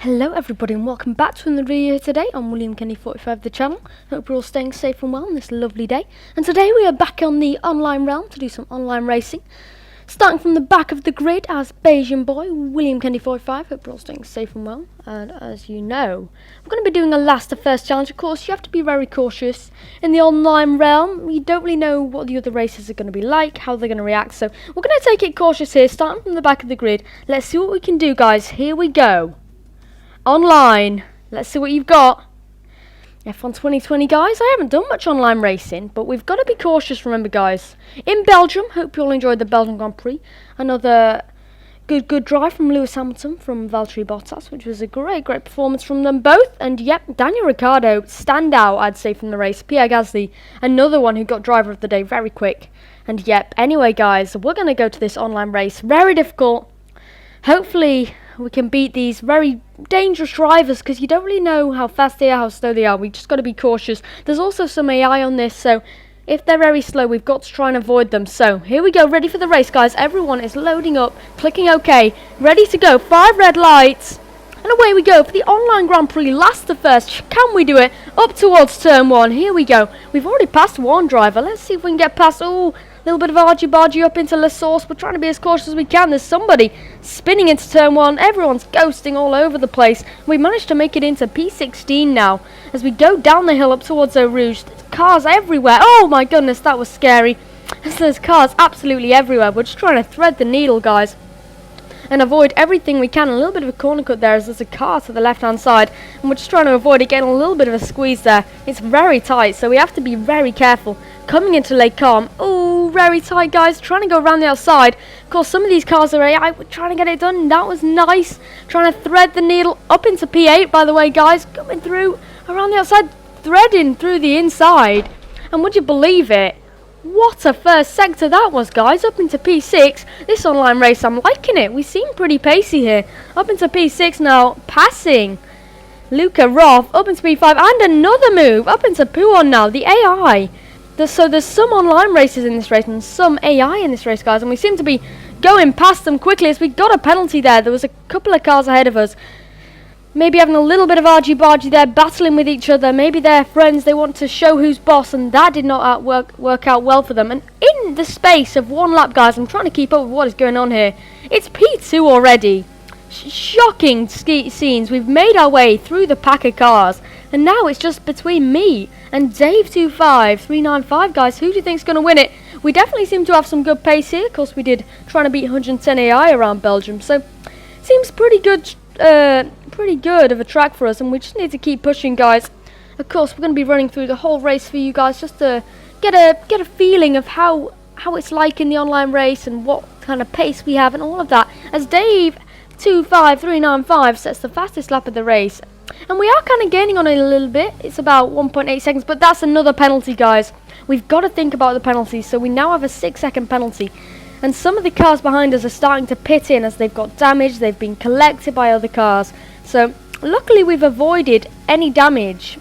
Hello everybody and welcome back to another video today on William Kenny 45 the channel. Hope you're all staying safe and well on this lovely day. And today we are back on the online realm to do some online racing. Starting from the back of the grid as Bayesian boy, William Kenny 45. Hope you're all staying safe and well. And as you know, I'm going to be doing a last to first challenge. Of course, you have to be very cautious in the online realm. You don't really know what the other races are going to be like, how they're going to react. So we're going to take it cautious here, starting from the back of the grid. Let's see what we can do, guys. Here we go. Online. Let's see what you've got. F1 2020, guys. I haven't done much online racing, but we've got to be cautious, remember, guys. In Belgium, hope you all enjoyed the Belgian Grand Prix. Another good drive from Lewis Hamilton from Valtteri Bottas, which was a great performance from them both. And yep, Daniel Ricciardo, standout, I'd say, from the race. Pierre Gasly, another one who got driver of the day very quick. And yep, anyway, guys, we're going to go to this online race. Very difficult. Hopefully we can beat these very dangerous drivers, because you don't really know how fast they are, how slow they are. We just got to be cautious. There's also some AI on this, so if they're very slow, we've got to try and avoid them. So here we go, ready for the race, guys. Everyone is loading up, clicking OK, ready to go. 5 red lights, and away we go for the online Grand Prix. Last to first, can we do it? Up towards turn 1. Here we go. We've already passed one driver. Let's see if we can get past. Oh, little bit of argy-bargy up into La Source. We're trying to be as cautious as we can. There's somebody spinning into turn 1. Everyone's ghosting all over the place. We managed to make it into P16 now. As we go down the hill up towards Eau Rouge, there's cars everywhere. Oh my goodness, that was scary. There's cars absolutely everywhere. We're just trying to thread the needle, guys, and avoid everything we can. A little bit of a corner cut there as there's a car to the left hand side, and we're just trying to avoid it, getting a little bit of a squeeze there. It's very tight, so we have to be very careful coming into Lake Calm. Oh, very tight, guys, trying to go around the outside. Of course, some of these cars are AI. We're trying to get it done. That was nice, trying to thread the needle up into P8, by the way, guys, coming through around the outside, threading through the inside. And would you believe it, what a first sector that was, guys. Up into P6. This online race, I'm liking it. We seem pretty pacey here. Up into P6 now, passing Luca Roth. Up into P5, and another move up into P1 now. The AI. So there's some online races in this race and some AI in this race, guys, and we seem to be going past them quickly as we got a penalty there. There was a couple of cars ahead of us. Maybe having a little bit of argy-bargy there, battling with each other. Maybe they're friends, they want to show who's boss, and that did not work out well for them. And in the space of one lap, guys, I'm trying to keep up with what is going on here. It's P2 already. Shocking scenes. We've made our way through the pack of cars, and now it's just between me and Dave25395, guys. Who do you think's going to win it? We definitely seem to have some good pace here. Of course, we did trying to beat 110 AI around Belgium, so seems pretty good. Pretty good of a track for us, and we just need to keep pushing, guys. Of course, we're going to be running through the whole race for you guys, just to get a feeling of how it's like in the online race and what kind of pace we have and all of that. As Dave25395 sets the fastest lap of the race, and we are kind of gaining on it a little bit. It's about 1.8 seconds, but that's another penalty, guys. We've got to think about the penalties, so we now have a 6-second penalty. And some of the cars behind us are starting to pit in as they've got damage. They've been collected by other cars. So luckily we've avoided any damage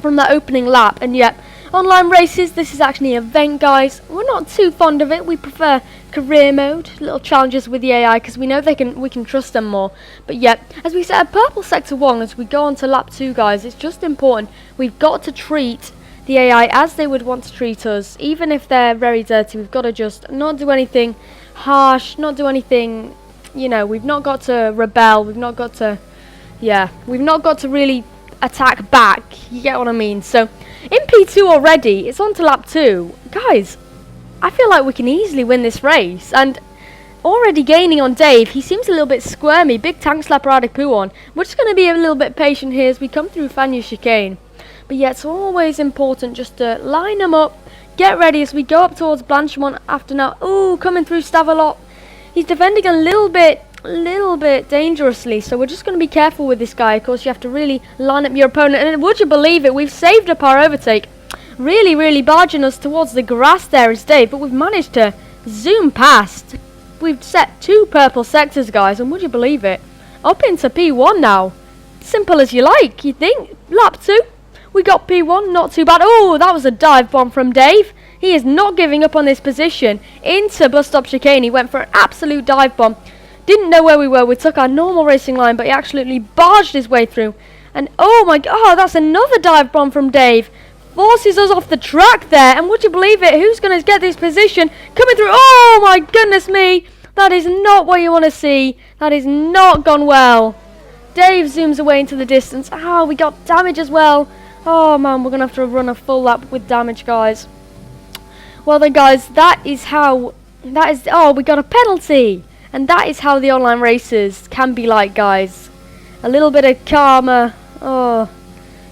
from that opening lap. And yet, online races, this is actually an event, guys. We're not too fond of it. We prefer career mode, little challenges with the AI, because we know we can trust them more. But yet, as we set a purple sector 1 as we go on to lap 2, guys, it's just important. We've got to treat the AI as they would want to treat us. Even if they're very dirty, we've got to just not do anything harsh, not do anything, you know, we've not got to rebel, we've not got to really attack back, you get what I mean. So in P2 already, it's on to lap 2. Guys, I feel like we can easily win this race, and already gaining on Dave. He seems a little bit squirmy. Big tank slapper out of P1. We're just going to be a little bit patient here as we come through Fagnes chicane. But yeah, it's always important just to line them up, get ready as we go up towards Blanchimont after now. Ooh, coming through Stavelot. He's defending a little bit dangerously, so we're just going to be careful with this guy. Of course, you have to really line up your opponent, and would you believe it, we've saved up our overtake. Really barging us towards the grass there is Dave, but we've managed to zoom past. We've set 2 purple sectors, guys, and would you believe it, up into P1 now. Simple as you like, you think. Lap 2. We got P1, not too bad. Oh, that was a dive bomb from Dave. He is not giving up on this position. Into bus stop chicane, he went for an absolute dive bomb. Didn't know where we were. We took our normal racing line, but he absolutely barged his way through. And oh my god, oh, that's another dive bomb from Dave. Forces us off the track there. And would you believe it? Who's going to get this position? Coming through. Oh my goodness me. That is not what you want to see. That is not gone well. Dave zooms away into the distance. Ah, we got damage as well. Oh man, we're going to have to run a full lap with damage, guys. Well then, guys, that is, oh, we got a penalty. And that is how the online races can be like, guys. A little bit of karma. Oh,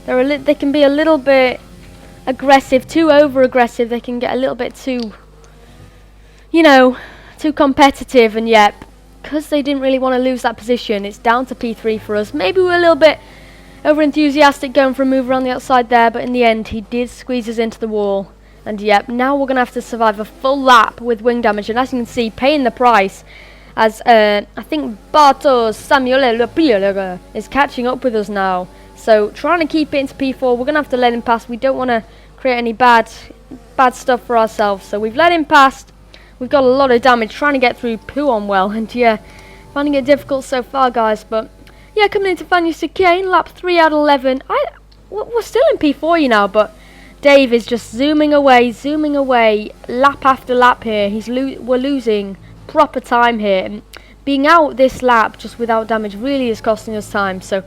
they can be a little bit aggressive, too over-aggressive. They can get a little bit too, you know, too competitive. And yet, because they didn't really want to lose that position, it's down to P3 for us. Maybe we're a little bit over-enthusiastic going for a move around the outside there, but in the end, he did squeeze us into the wall. And yep, now we're going to have to survive a full lap with wing damage. And as you can see, paying the price, as I think Bartos Samuel is catching up with us now. So trying to keep it into P4, we're going to have to let him pass. We don't want to create any bad stuff for ourselves. So we've let him pass. We've got a lot of damage trying to get through Puon well. And yeah, finding it difficult so far, guys. But yeah, coming into Vanya Chicane, lap 3 out of 11. We're still in P4 now, but Dave is just zooming away, lap after lap here. We're losing proper time here. And being out this lap just without damage really is costing us time. So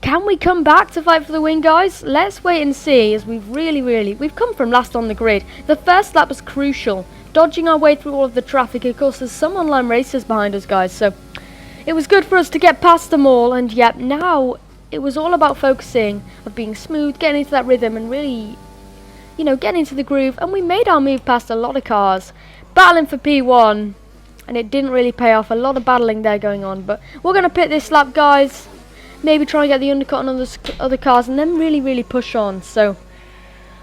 can we come back to fight for the win, guys? Let's wait and see, as we've come from last on the grid. The first lap was crucial, dodging our way through all of the traffic. Of course, there's some online racers behind us, guys, so it was good for us to get past them all. And yep, now it was all about focusing, of being smooth, getting into that rhythm and really, you know, getting into the groove. And we made our move past a lot of cars, battling for P1, and it didn't really pay off. A lot of battling there going on, but we're going to pit this lap, guys. Maybe try and get the undercut on other cars and then really push on. So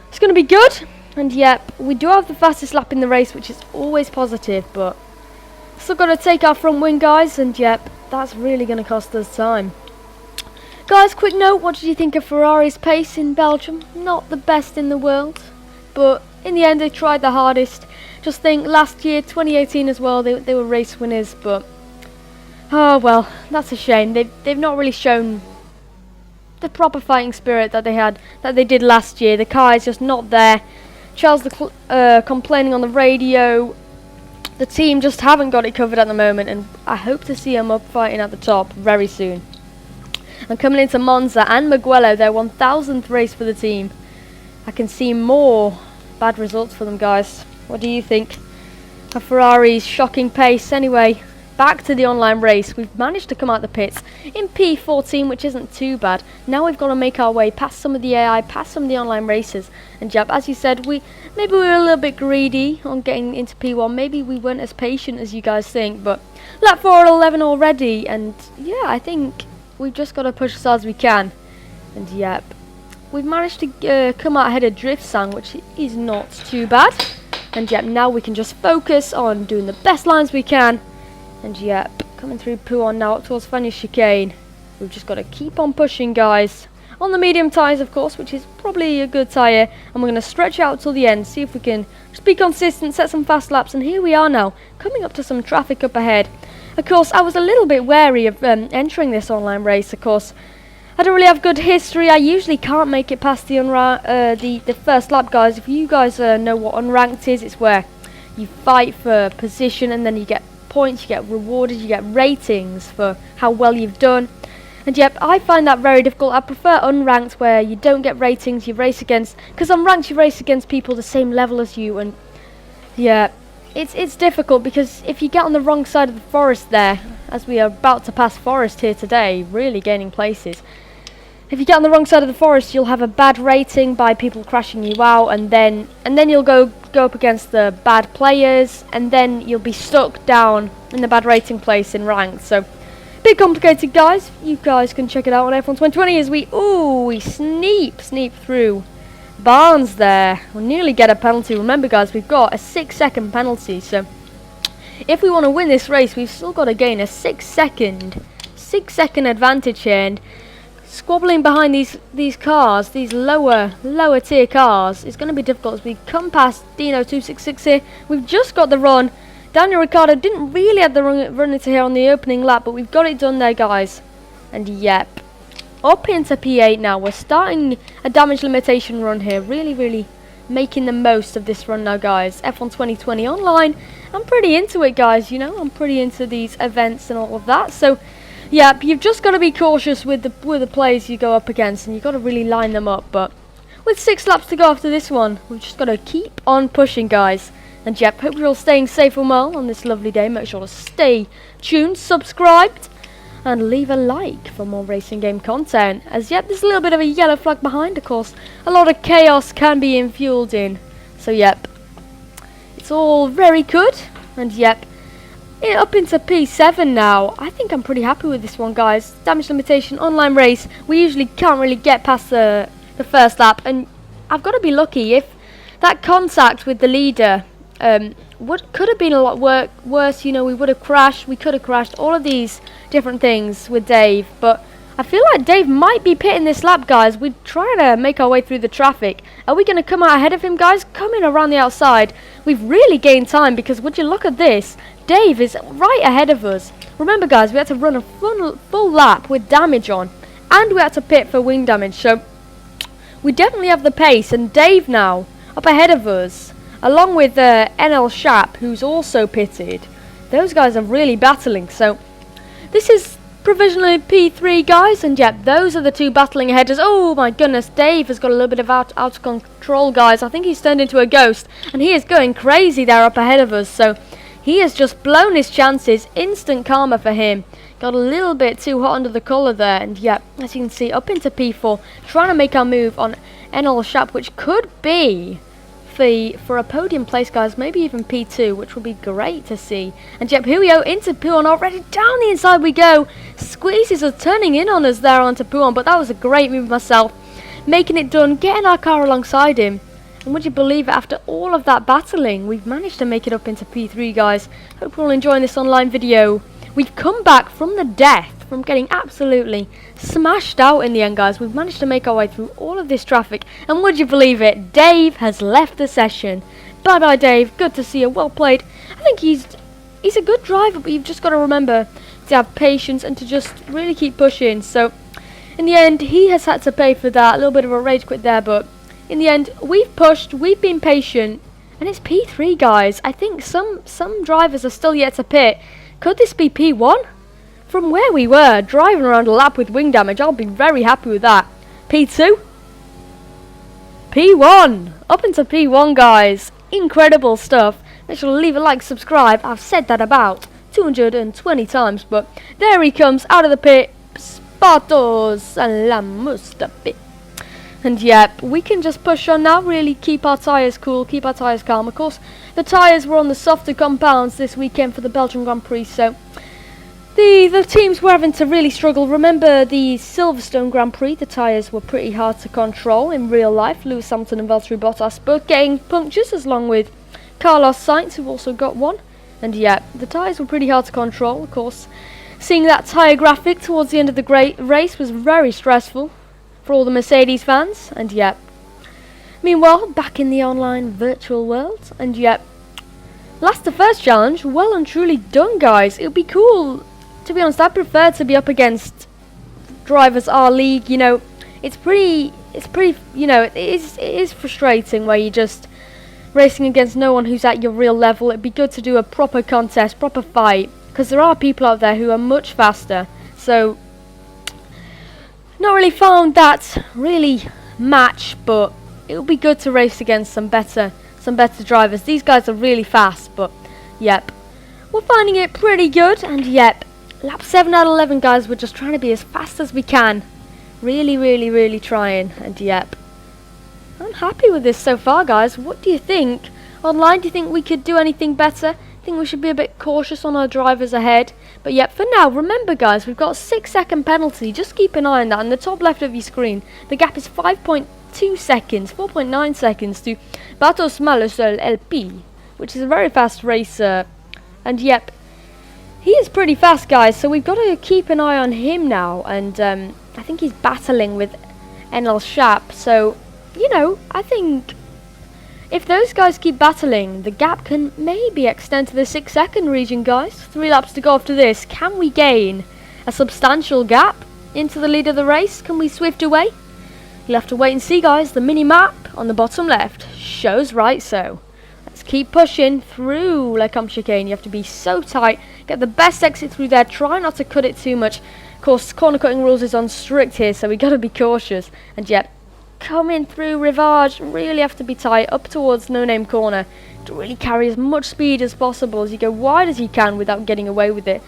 it's going to be good. And yep, we do have the fastest lap in the race, which is always positive, but still got to take our front wing, guys. And yep, that's really going to cost us time. Guys, quick note, what did you think of Ferrari's pace in Belgium? Not the best in the world, but in the end they tried the hardest. Just think, last year, 2018 as well, they were race winners, but oh well, that's a shame. They've not really shown the proper fighting spirit that they did last year. The car is just not there. Charles complaining on the radio. The team just haven't got it covered at the moment, and I hope to see them up fighting at the top very soon. And coming into Monza and Mugello, their 1000th race for the team. I can see more bad results for them, guys. What do you think of Ferrari's shocking pace? Anyway, back to the online race. We've managed to come out the pits in P14, which isn't too bad. Now we've got to make our way past some of the AI, past some of the online races. And Jab, as you said, maybe we were a little bit greedy on getting into P1. Maybe we weren't as patient as you guys think. But lap 4 at 11 already. And yeah, I think we've just got to push as hard as we can. And yep, we've managed to come out ahead of Drift Sang, which is not too bad. And yep, now we can just focus on doing the best lines we can. And yep, coming through Puon now up towards Vanya Chicane. We've just got to keep on pushing, guys. On the medium tyres, of course, which is probably a good tyre. And we're going to stretch out till the end, see if we can just be consistent, set some fast laps. And here we are now, coming up to some traffic up ahead. Of course, I was a little bit wary of entering this online race, of course. I don't really have good history. I usually can't make it past the first lap, guys. If you guys know what unranked is, it's where you fight for position and then you get points, you get rewarded, you get ratings for how well you've done. And yep, I find that very difficult. I prefer unranked, where you don't get ratings, you race against, because unranked you race against people the same level as you. And yeah, it's difficult, because if you get on the wrong side of the forest there, as we are about to pass Forest here today, really gaining places. If you get on the wrong side of the forest, you'll have a bad rating by people crashing you out, and then you'll go up against the bad players, and then you'll be stuck down in the bad rating place in ranked. So, a bit complicated, guys. You guys can check it out on F1 2020 as we sneak through Barnes there. We'll nearly get a penalty. Remember, guys, we've got a 6-second penalty. So, if we want to win this race, we've still got to gain a 6-second advantage here. And squabbling behind these cars, these lower tier cars, is going to be difficult as we come past Dino 266 here. We've just got the run. Daniel Ricciardo didn't really have the run into here on the opening lap, but we've got it done there, guys. And yep, up into P8 now. We're starting a damage limitation run here. Really making the most of this run now, guys. F1 2020 online. I'm pretty into it, guys. You know, I'm pretty into these events and all of that. So, yeah, you've just got to be cautious with the players you go up against, and you've got to really line them up. But with 6 laps to go after this one, we've just got to keep on pushing, guys. And yep, hope you're all staying safe and well on this lovely day. Make sure to stay tuned, subscribed, and leave a like for more racing game content. As yep, there's a little bit of a yellow flag behind, of course. A lot of chaos can be infueled in. So yep, it's all very good. And yep, up into P7 now. I think I'm pretty happy with this one, guys. Damage limitation, online race. We usually can't really get past the first lap. And I've got to be lucky if that contact with the leader could have been a lot worse. You know, we would have crashed. We could have crashed. All of these different things with Dave. But I feel like Dave might be pitting this lap, guys. We're trying to make our way through the traffic. Are we going to come out ahead of him, guys? Coming around the outside. We've really gained time because would you look at this? Dave is right ahead of us. Remember, guys, we had to run a full lap with damage on. And we had to pit for wing damage. So we definitely have the pace. And Dave now up ahead of us, along with NL Shap, who's also pitted. Those guys are really battling. So this is provisionally P3, guys, and yep, those are the two battling ahead. Oh my goodness, Dave has got a little bit of out of control, guys. I think he's turned into a ghost, and he is going crazy there up ahead of us. So he has just blown his chances. Instant karma for him. Got a little bit too hot under the collar there, and yep, as you can see, up into P4, trying to make our move on NL Shap, which could be for a podium place, guys, maybe even P2, which would be great to see. And yep, here we go into P1 already. Down the inside we go. Squeezes are turning in on us there onto P1, but that was a great move myself. Making it done, getting our car alongside him. And would you believe it, after all of that battling, we've managed to make it up into P3, guys. Hope you're all enjoying this online video. We've come back from the death, from getting absolutely smashed out in the end, guys. We've managed to make our way through all of this traffic, and would you believe it, Dave has left the session. Bye bye, Dave. Good to see you. Well played. I think he's a good driver, but you've just got to remember to have patience and to just really keep pushing. So in the end, he has had to pay for that. A little bit of a rage quit there, but in the end, we've pushed, we've been patient, and it's P3, guys. I think some drivers are still yet to pit. Could this be P1? From where we were, driving around a lap with wing damage, I'll be very happy with that. P2? P1! Up into P1, guys. Incredible stuff. Make sure to leave a like, subscribe. I've said that about 220 times, but there he comes out of the pit. Spartos and la Mustafi. And yep, we can just push on now, really keep our tyres cool, keep our tyres calm. Of course, the tyres were on the softer compounds this weekend for the Belgian Grand Prix, so the teams were having to really struggle. Remember the Silverstone Grand Prix, the tyres were pretty hard to control in real life. Lewis Hamilton and Valtteri Bottas both getting punctures, along with Carlos Sainz, who also got one. And yeah, the tyres were pretty hard to control, of course. Seeing that tyre graphic towards the end of the race was very stressful for all the Mercedes fans. And yep, meanwhile, back in the online virtual world, and yep, last the first challenge, well and truly done, guys. It would be cool. To be honest, I prefer to be up against drivers our league. You know, it's pretty, you know, it is frustrating where you're just racing against no one who's at your real level. It'd be good to do a proper contest, proper fight, because there are people out there who are much faster. So, not really found that really match, but it would be good to race against some better drivers. These guys are really fast, but yep, we're finding it pretty good. And yep, lap 7 out of 11, guys. We're just trying to be as fast as we can. Really trying. And yep, I'm happy with this so far, guys. What do you think? Online, do you think we could do anything better? I think we should be a bit cautious on our drivers ahead. But yep, for now, remember, guys, we've got a 6-second penalty. Just keep an eye on that. On the top left of your screen, the gap is 5.2 seconds, 4.9 seconds to Batos Malosol LP, which is a very fast racer. And yep, he is pretty fast, guys, so we've got to keep an eye on him now. And I think he's battling with NL Shap, so, you know, I think If those guys keep battling, the gap can maybe extend to the 6-second region, guys. 3 laps to go after this. Can we gain a substantial gap into the lead of the race? Can we swift away? You'll have to wait and see, guys. The mini-map on the bottom left shows right so. Let's keep pushing through Le Camp Chicane. You have to be so tight. Get the best exit through there. Try not to cut it too much. Of course, corner cutting rules is on strict here, so we got to be cautious. And yet, coming through Rivage, really have to be tight up towards No Name Corner to really carry as much speed as possible as you go wide as you can without getting away with it.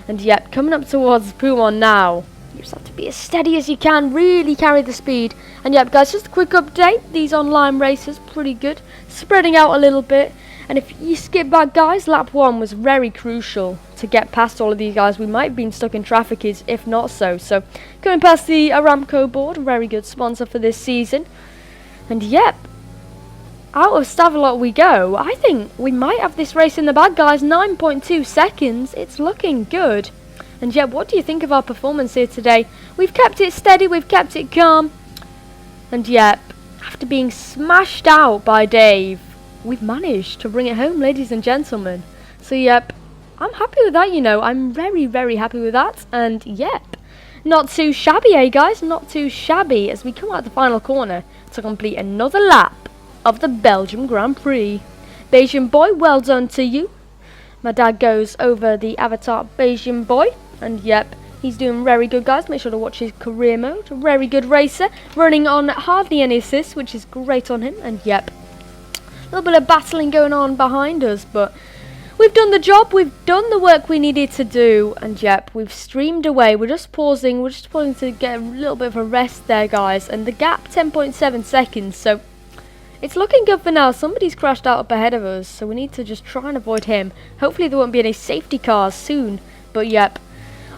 And yet, coming up towards Poumon now, you just have to be as steady as you can, really carry the speed. And yep, guys, just a quick update. These online races, pretty good. Spreading out a little bit. And if you skip back, guys, lap 1 was very crucial to get past all of these guys. We might have been stuck in traffic, if not so. So, going past the Aramco board, very good sponsor for this season. And yep, out of Stavelot we go. I think we might have this race in the bag, guys. 9.2 seconds. It's looking good. And yet, what do you think of our performance here today? We've kept it steady, we've kept it calm. And yep, after being smashed out by Dave, we've managed to bring it home, ladies and gentlemen. So yep, I'm happy with that, you know. I'm very, very happy with that. And yep, not too shabby, eh, guys? Not too shabby as we come out the final corner to complete another lap of the Belgium Grand Prix. Bayesian boy, well done to you. My dad goes over the avatar Bayesian boy. And yep, he's doing very good, guys. Make sure to watch his career mode. Very good racer. Running on hardly any assists, which is great on him. And yep, a little bit of battling going on behind us. But we've done the job. We've done the work we needed to do. And yep, we've streamed away. We're just pausing. We're just pausing to get a little bit of a rest there, guys. And the gap, 10.7 seconds. So it's looking good for now. Somebody's crashed out up ahead of us. So we need to just try and avoid him. Hopefully there won't be any safety cars soon. But yep,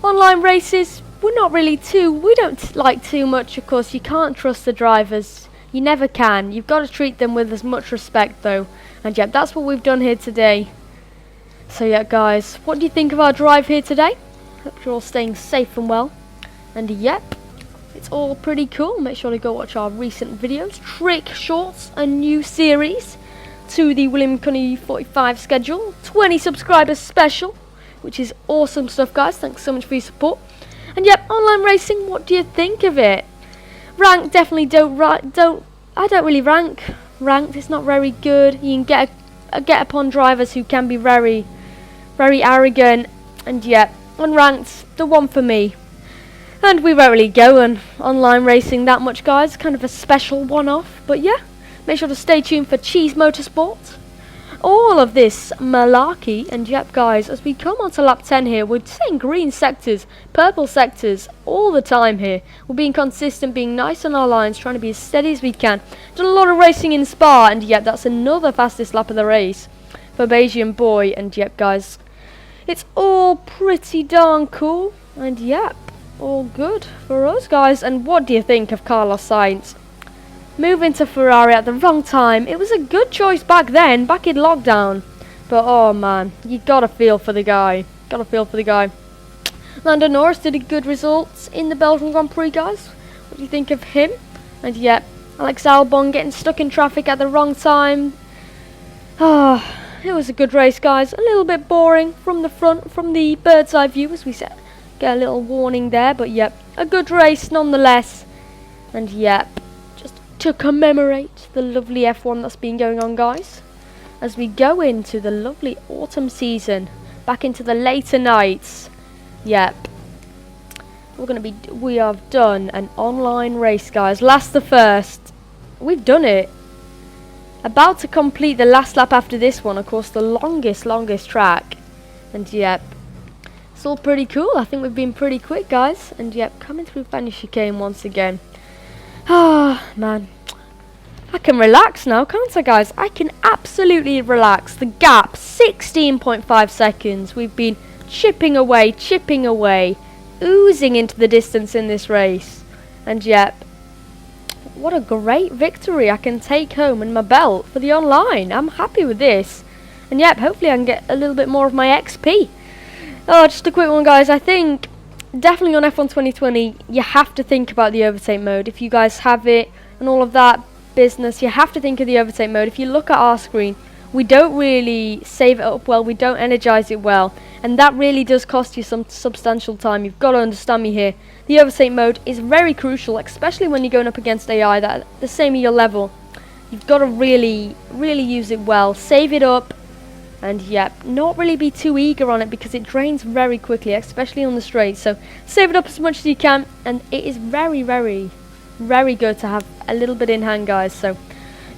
online races, we don't like too much. Of course, you can't trust the drivers. You never can. You've got to treat them with as much respect, though. And yep, that's what we've done here today. So yeah, guys, what do you think of our drive here today? Hope you're all staying safe and well. And yep, it's all pretty cool. Make sure to go watch our recent videos. Trick Shorts, a new series to the William Cunny 45 schedule. 20 subscribers special, which is awesome stuff, guys. Thanks so much for your support. And yep, online racing, what do you think of it? Rank, definitely I don't really rank. Ranked, it's not very good. You can get upon drivers who can be very, very arrogant. And yep, unranked, the one for me. And we won't really go on online racing that much, guys. Kind of a special one-off. But yeah, make sure to stay tuned for Cheese Motorsport. All of this malarkey. And yep, guys, as we come on to lap 10 here, we're saying green sectors, purple sectors all the time here. We're being consistent, being nice on our lines, trying to be as steady as we can. Done a lot of racing in Spa, and yep, that's another fastest lap of the race for Bayesian boy. And yep, guys, it's all pretty darn cool. And yep, all good for us, guys. And what do you think of Carlos Sainz moving to Ferrari at the wrong time? It was a good choice back then, back in lockdown. But oh man, you gotta feel for the guy. Gotta feel for the guy. Lando Norris did a good result in the Belgian Grand Prix, guys. What do you think of him? And yep, Alex Albon getting stuck in traffic at the wrong time. Ah, it was a good race, guys. A little bit boring from the front, from the bird's eye view, as we said. Get a little warning there, but yep, a good race nonetheless. And yep, just to commemorate the lovely F1 that's been going on, guys, as we go into the lovely autumn season, back into the later nights. Yep, we have done an online race, guys. Last the first, we've done it. About to complete the last lap after this one, of course, the longest track. And yep, it's all pretty cool. I think we've been pretty quick, guys. And yep, coming through Fanny Chicane once again. Ah, man. I can relax now, can't I, guys? I can absolutely relax. The gap, 16.5 seconds. We've been chipping away, oozing into the distance in this race. And yep, what a great victory I can take home in my belt for the online. I'm happy with this. And yep, hopefully I can get a little bit more of my XP. Oh, just a quick one, guys. I think definitely on F1 2020, you have to think about the overtake mode. If you guys have it and all of that, business. You have to think of the overtake mode. If you look at our screen, we don't really save it up well, we don't energize it well, and that really does cost you some substantial time. You've got to understand me here. The overtake mode is very crucial, especially when you're going up against AI that are the same of your level. You've got to really use it well, save it up, and yep, not really be too eager on it because it drains very quickly, especially on the straight. So save it up as much as you can, and it is very good to have a little bit in hand, guys. So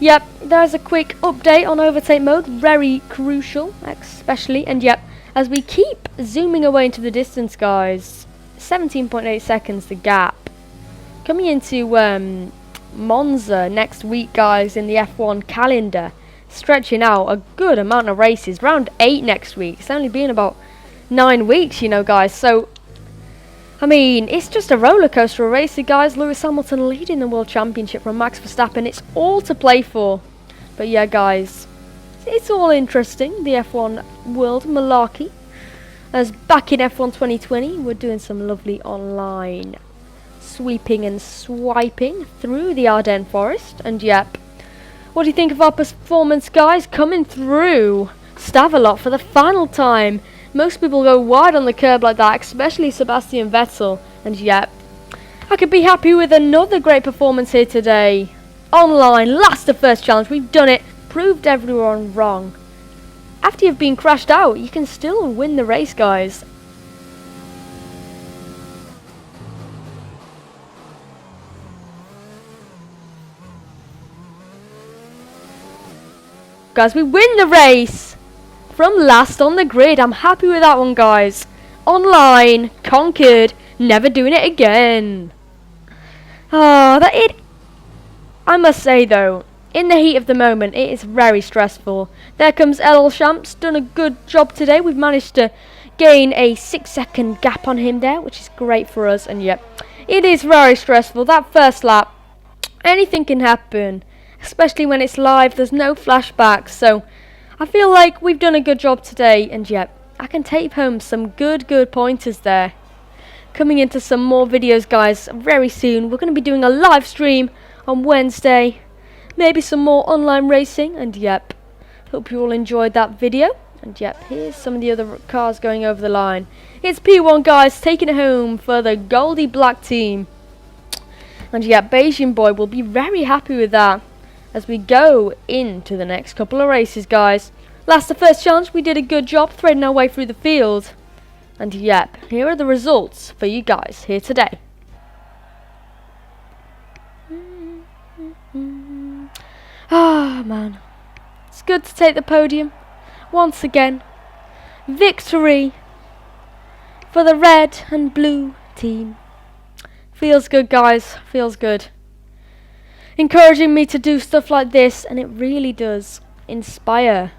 yep, there's a quick update on overtake mode, very crucial, especially. And yep, as we keep zooming away into the distance, guys, 17.8 seconds the gap. Coming into Monza next week, guys, in the F1 calendar, stretching out a good amount of races, round 8 next week. It's only been about 9 weeks, you know, guys. So I mean, it's just a roller coaster of racing, guys. Lewis Hamilton leading the World Championship from Max Verstappen. It's all to play for. But yeah, guys, it's all interesting, the F1 world malarkey. As back in F1 2020, we're doing some lovely online sweeping and swiping through the Ardennes Forest. And yep, what do you think of our performance, guys? Coming through Stavelot for the final time. Most people go wide on the curb like that, especially Sebastian Vettel. And yep, I could be happy with another great performance here today. Online, last of first challenge, we've done it. Proved everyone wrong. After you've been crashed out, you can still win the race, guys. Guys, we win the race from last on the grid. I'm happy with that one, guys. Online, conquered, never doing it again. I must say though, in the heat of the moment, it is very stressful. There comes LL Champs, done a good job today. We've managed to gain a 6-second gap on him there, which is great for us. And yep, it is very stressful. That first lap, anything can happen, especially when it's live. There's no flashbacks, so I feel like we've done a good job today. And yep, I can take home some good pointers there. Coming into some more videos, guys, very soon. We're going to be doing a live stream on Wednesday. Maybe some more online racing. And yep, hope you all enjoyed that video. And yep, here's some of the other cars going over the line. It's P1, guys, taking it home for the Goldie Black team. And yep, Beijing boy will be very happy with that as we go into the next couple of races, guys. Last of first challenge, we did a good job threading our way through the field. And yep, here are the results for you guys here today. Ah, man. It's good to take the podium once again. Victory for the red and blue team. Feels good, guys. Feels good. Encouraging me to do stuff like this, and it really does inspire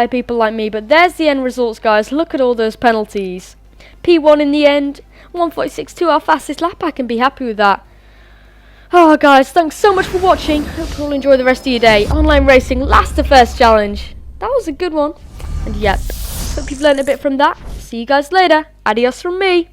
people like me. But there's the end results, guys. Look at all those penalties. P1 in the end. 1:46.2, our fastest lap. I can be happy with that. Oh, guys, thanks so much for watching. Hope you all enjoy the rest of your day. Online racing, last of first challenge. That was a good one. And yep, hope you've learned a bit from that. See you guys later. Adios from me.